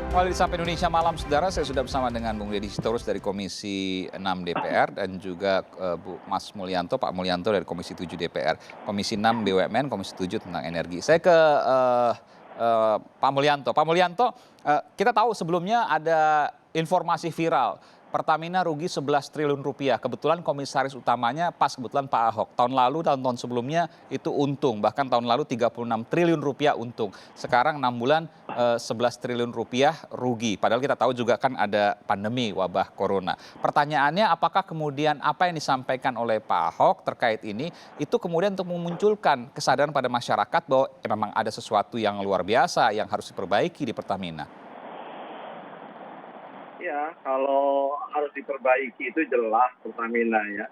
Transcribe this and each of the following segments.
Kembali di Sapa Indonesia Malam, Saudara. Saya sudah bersama dengan Bung Deddy Sitorus dari Komisi 6 DPR dan juga Mas Mulyanto, Pak Mulyanto dari Komisi 7 DPR. Komisi 6 BUMN, Komisi 7 tentang energi. Saya ke Pak Mulyanto. Pak Mulyanto, kita tahu sebelumnya ada informasi viral. Pertamina rugi 11 triliun rupiah. Kebetulan komisaris utamanya kebetulan Pak Ahok. Tahun lalu, tahun-tahun sebelumnya itu untung. Bahkan tahun lalu 36 triliun rupiah untung. Sekarang 6 bulan 11 triliun rupiah rugi. Padahal kita tahu juga kan ada pandemi wabah corona. Pertanyaannya apakah kemudian apa yang disampaikan oleh Pak Ahok terkait ini itu kemudian untuk memunculkan kesadaran pada masyarakat bahwa memang ada sesuatu yang luar biasa yang harus diperbaiki di Pertamina. Ya, kalau harus diperbaiki itu jelas Pertamina ya.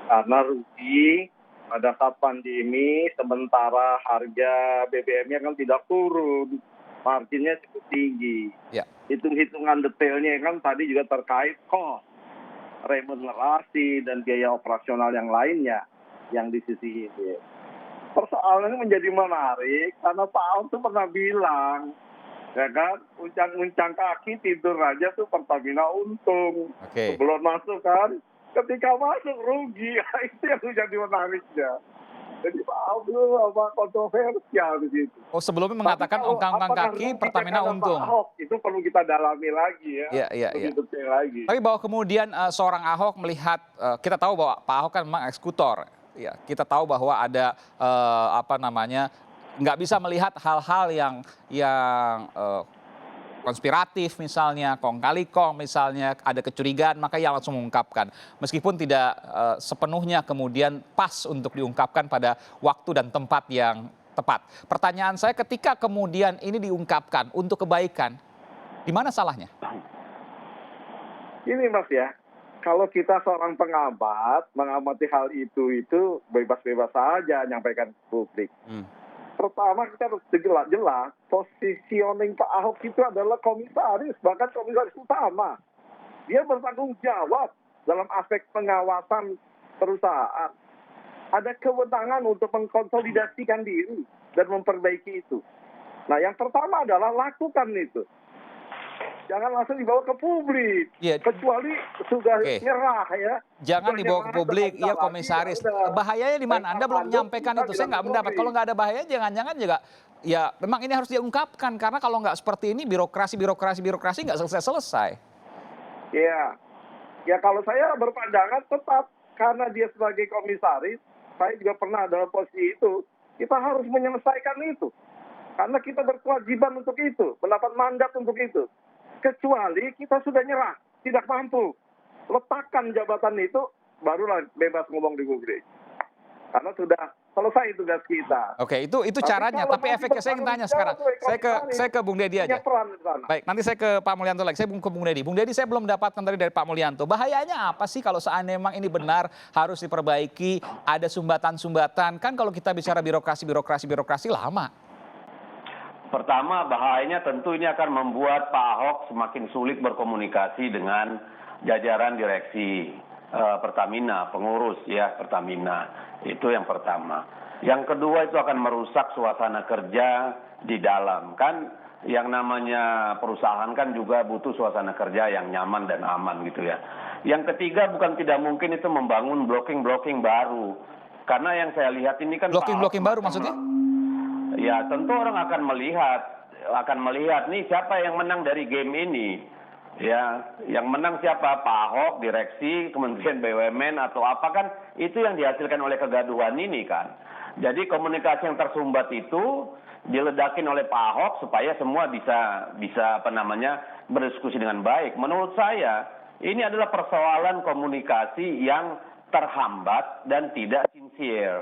Karena rugi pada saat pandemi sementara harga BBM-nya kan tidak turun. Marginnya cukup tinggi. Ya. Hitung-hitungan detailnya kan tadi juga terkait cost, remunerasi, dan biaya operasional yang lainnya yang di sisi ini. Persoalannya menjadi menarik karena Pak Ahok tuh pernah bilang, ya kan, uncang-uncang kaki tidur aja tuh Pertamina untung. Oke. Sebelum masuk kan, ketika masuk rugi, itu yang jadi menariknya. Jadi Pak Ahok itu kontroversial di situ. Oh, sebelumnya mengatakan ungkang-ungkang kaki Pertamina untung. Pak Ahok itu perlu kita dalami lagi ya. Iya. Lebih detail lagi. Tapi bahwa kemudian seorang Ahok melihat, kita tahu bahwa Pak Ahok kan memang eksekutor. Ya, kita tahu bahwa ada nggak bisa melihat hal-hal yang konspiratif misalnya, kong kali kong misalnya, ada kecurigaan, maka ia langsung mengungkapkan. Meskipun tidak sepenuhnya kemudian pas untuk diungkapkan pada waktu dan tempat yang tepat. Pertanyaan saya, ketika kemudian ini diungkapkan untuk kebaikan, di mana salahnya? Ini Mas ya, kalau kita seorang pengamat, mengamati hal itu bebas-bebas saja nyampaikan ke publik. Pertama kita harus jelas positioning Pak Ahok itu adalah komisaris, bahkan komisaris utama. Dia bertanggung jawab dalam aspek pengawasan perusahaan. Ada kewenangan untuk mengkonsolidasikan diri dan memperbaiki itu. Nah, yang pertama adalah lakukan itu. Jangan langsung dibawa ke publik, kecuali sudah nyerah ya. Jangan dibawa ke publik, iya komisaris. Bahayanya di mana? Anda belum menyampaikan itu, saya nggak mendapat. Kalau nggak ada bahaya, jangan-jangan juga, ya memang ini harus diungkapkan. Karena kalau nggak seperti ini, birokrasi nggak selesai-selesai. Iya, ya kalau saya berpandangan tetap, karena dia sebagai komisaris, saya juga pernah dalam posisi itu, kita harus menyelesaikan itu. Karena kita berkewajiban untuk itu, mendapat mandat untuk itu. Kecuali kita sudah nyerah, tidak mampu. Letakkan jabatan itu, barulah bebas ngomong di publik. Karena sudah selesai tugas kita. Oke, itu caranya. Tapi efeknya saya ingin tanya sekarang. Saya ke Bung Deddy aja. Baik, nanti saya ke Pak Mulyanto lagi. Saya ke Bung Deddy. Bung Deddy, saya belum mendapatkan tadi dari Pak Mulyanto. Bahayanya apa sih kalau seandainya memang ini benar harus diperbaiki, ada sumbatan-sumbatan. Kan kalau kita bicara birokrasi lama. Pertama, bahayanya tentu ini akan membuat Pak Ahok semakin sulit berkomunikasi dengan jajaran direksi Pertamina, pengurus ya Pertamina. Itu yang pertama. Yang kedua, itu akan merusak suasana kerja di dalam. Kan yang namanya perusahaan kan juga butuh suasana kerja yang nyaman dan aman gitu ya. Yang ketiga, bukan tidak mungkin itu membangun blocking baru. Karena yang saya lihat ini kan blocking baru maksudnya? Ya, tentu orang akan melihat nih siapa yang menang dari game ini. Ya, yang menang siapa? Pak Ahok, direksi, Kementerian BUMN atau apa kan itu yang dihasilkan oleh kegaduhan ini kan. Jadi komunikasi yang tersumbat itu diledakin oleh Pak Ahok supaya semua bisa berdiskusi dengan baik. Menurut saya ini adalah persoalan komunikasi yang terhambat dan tidak sincere.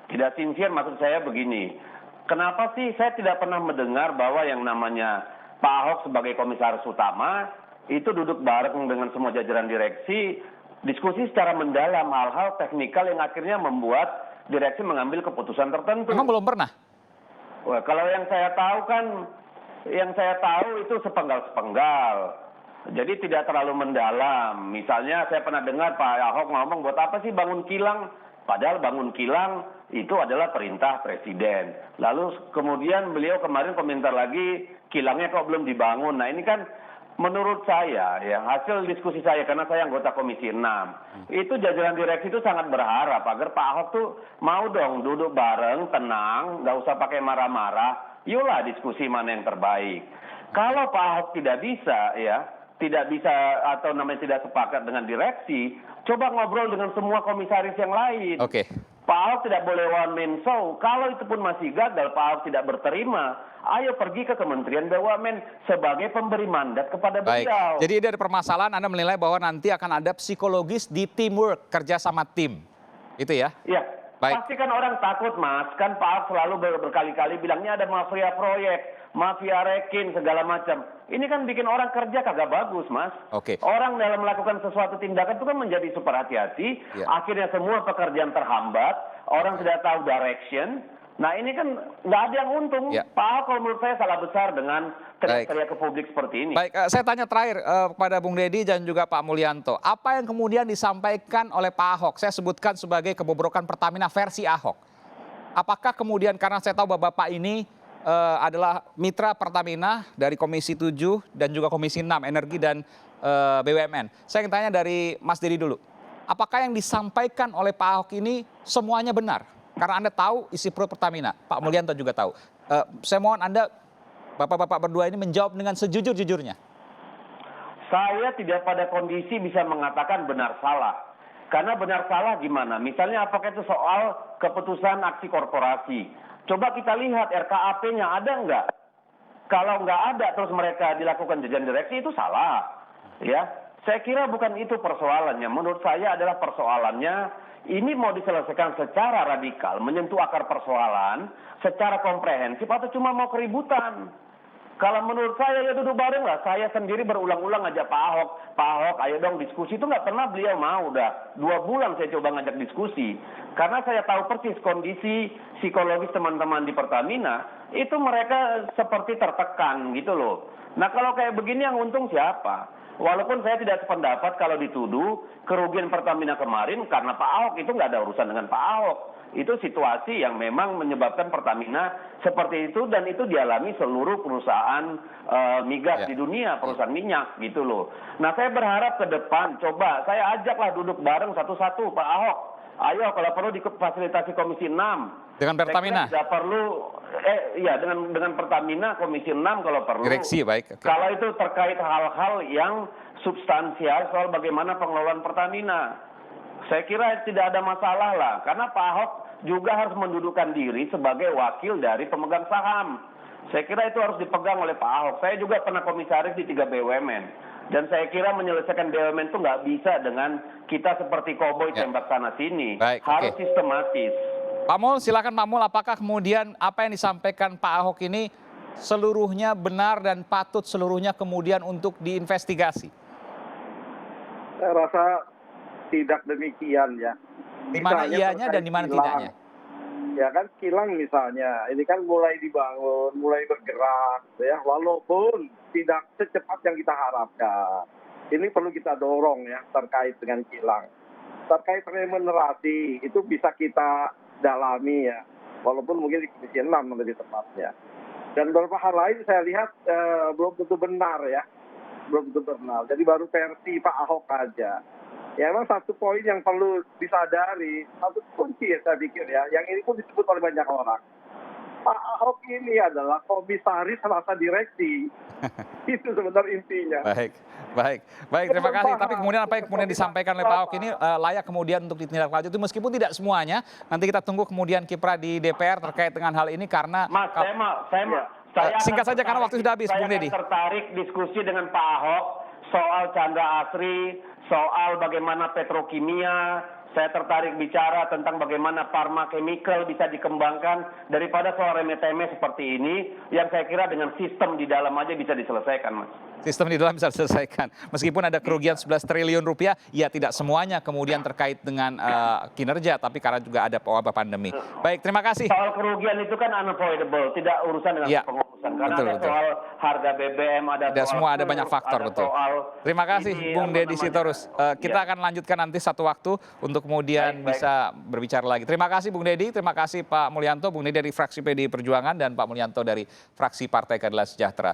Tidak sincere maksud saya begini. Kenapa sih saya tidak pernah mendengar bahwa yang namanya Pak Ahok sebagai komisaris utama itu duduk bareng dengan semua jajaran direksi, diskusi secara mendalam hal-hal teknikal yang akhirnya membuat direksi mengambil keputusan tertentu. Memang belum pernah? Wah, kalau yang saya tahu itu sepenggal-sepenggal. Jadi tidak terlalu mendalam. Misalnya saya pernah dengar Pak Ahok ngomong, buat apa sih bangun kilang? Padahal bangun kilang itu adalah perintah presiden. Lalu kemudian beliau kemarin komentar lagi, kilangnya kok belum dibangun. Nah ini kan menurut saya, ya hasil diskusi saya, karena saya anggota Komisi 6, itu jajaran direksi itu sangat berharap agar Pak Ahok tuh mau dong duduk bareng, tenang, nggak usah pakai marah-marah, yuklah diskusi mana yang terbaik. Kalau Pak Ahok tidak bisa, ya, tidak bisa atau namanya tidak sepakat dengan direksi, coba ngobrol dengan semua komisaris yang lain. Oke. Pak Ahok tidak boleh one man show. Kalau itu pun masih gagal, Pak Ahok tidak berterima, ayo pergi ke Kementerian BUMN sebagai pemberi mandat kepada Baik. beliau. Jadi dari permasalahan Anda menilai bahwa nanti akan ada psikologis di teamwork, kerja sama tim. Itu ya? Ya, Baik. pasti kan orang takut, Mas. Kan Pak Ahok selalu berkali-kali bilangnya ada mafia proyek, mafia rekin, segala macam. Ini kan bikin orang kerja kagak bagus, Mas. Oke. Orang dalam melakukan sesuatu tindakan itu kan menjadi super hati-hati. Ya. Akhirnya semua pekerjaan terhambat, orang tidak tahu direction. Nah ini kan nggak ada yang untung. Ya. Pak Ahok kalau menurut saya salah besar dengan teriak-teriak ke publik seperti ini. Baik, saya tanya terakhir kepada Bung Deddy dan juga Pak Mulyanto. Apa yang kemudian disampaikan oleh Pak Ahok? Saya sebutkan sebagai kebobrokan Pertamina versi Ahok. Apakah kemudian, karena saya tahu bahwa Bapak ini adalah mitra Pertamina dari Komisi 7 dan juga Komisi 6 Energi dan BUMN. Saya ingin tanya dari Mas Deddy dulu. Apakah yang disampaikan oleh Pak Ahok ini semuanya benar? Karena Anda tahu isi perut Pertamina, Pak Mulyanto juga tahu. Saya mohon Anda, Bapak-bapak berdua ini menjawab dengan sejujur-jujurnya. Saya tidak pada kondisi bisa mengatakan benar salah. Karena benar salah gimana? Misalnya apakah itu soal keputusan aksi korporasi. Coba kita lihat RKAP-nya ada nggak? Kalau nggak ada terus mereka dilakukan jajaran direksi itu salah. Ya, saya kira bukan itu persoalannya. Menurut saya adalah persoalannya ini mau diselesaikan secara radikal, menyentuh akar persoalan, secara komprehensif atau cuma mau keributan. Kalau menurut saya ya duduk bareng lah. Saya sendiri berulang-ulang ngajak Pak Ahok. Pak Ahok ayo dong diskusi. Itu nggak pernah beliau mau. Udah 2 bulan saya coba ngajak diskusi. Karena saya tahu persis kondisi psikologis teman-teman di Pertamina. Itu mereka seperti tertekan gitu loh. Nah kalau kayak begini yang untung siapa? Walaupun saya tidak sependapat kalau dituduh kerugian Pertamina kemarin karena Pak Ahok, itu nggak ada urusan dengan Pak Ahok. Itu situasi yang memang menyebabkan Pertamina seperti itu dan itu dialami seluruh perusahaan migas di dunia, perusahaan minyak gitu loh. Nah saya berharap ke depan coba saya ajaklah duduk bareng satu-satu Pak Ahok. Ayo kalau perlu difasilitasi Komisi 6. Dengan Pertamina? Tidak perlu, ya dengan Pertamina Komisi 6 kalau perlu. Direksi, baik. Okay. Kalau itu terkait hal-hal yang substansial soal bagaimana pengelolaan Pertamina. Saya kira tidak ada masalah lah, karena Pak Ahok juga harus mendudukkan diri sebagai wakil dari pemegang saham. Saya kira itu harus dipegang oleh Pak Ahok. Saya juga pernah komisaris di 3 BUMN. Dan saya kira menyelesaikan BUMN itu nggak bisa dengan kita seperti koboi tembak sana sini. Baik, harus sistematis. Pak Mul, silakan Pak Mul, apakah kemudian apa yang disampaikan Pak Ahok ini seluruhnya benar dan patut seluruhnya kemudian untuk diinvestigasi? Saya rasa tidak demikian ya. Di mana iyanya dan di mana tidaknya? Ya kan kilang misalnya, ini kan mulai dibangun, mulai bergerak, ya walaupun tidak secepat yang kita harapkan. Ini perlu kita dorong ya terkait dengan kilang. Terkait remunerasi itu bisa kita dalami ya, walaupun mungkin di Komisi 6 lebih tepatnya. Dan beberapa hal lain saya lihat belum tentu benar ya, belum tentu benar. Jadi baru versi Pak Ahok aja. Ya memang satu poin yang perlu disadari, satu kunci ya saya pikir ya, yang ini pun disebut oleh banyak orang. Pak Ahok ini adalah komisaris rasa direksi. Itu sebenarnya intinya. Baik. Terima kasih. Tapi kemudian apa yang kemudian disampaikan oleh Pak Ahok ini layak kemudian untuk ditindaklanjuti meskipun tidak semuanya. Nanti kita tunggu kemudian kiprah di DPR terkait dengan hal ini karena. Mas, saya singkat saja karena waktu sudah habis, Bung Deddy. Saya tertarik diskusi dengan Pak Ahok soal Chandra Asri, soal bagaimana petrokimia. Saya tertarik bicara tentang bagaimana pharma chemical bisa dikembangkan daripada soal remeh-temeh seperti ini yang saya kira dengan sistem di dalam aja bisa diselesaikan, Mas. sistem di dalam bisa diselesaikan. Meskipun ada kerugian 11 triliun rupiah, ya tidak semuanya kemudian terkait dengan kinerja, tapi karena juga ada wabah pandemi. Baik, terima kasih. Soal kerugian itu kan unavoidable, tidak urusan dengan Ya, pengurusan. Karena betul, ada betul. soal harga BBM, ada Tidak soal semua, ada kur, banyak faktor, ada betul. soal Terima kasih ini, Bung apa Deddy namanya. Sitorus. Kita Ya. akan lanjutkan nanti satu waktu untuk kemudian Baik, baik. bisa berbicara lagi. Terima kasih Bung Deddy, terima kasih Pak Mulyanto, Bung Deddy dari fraksi PDI Perjuangan dan Pak Mulyanto dari fraksi Partai Keadilan Sejahtera.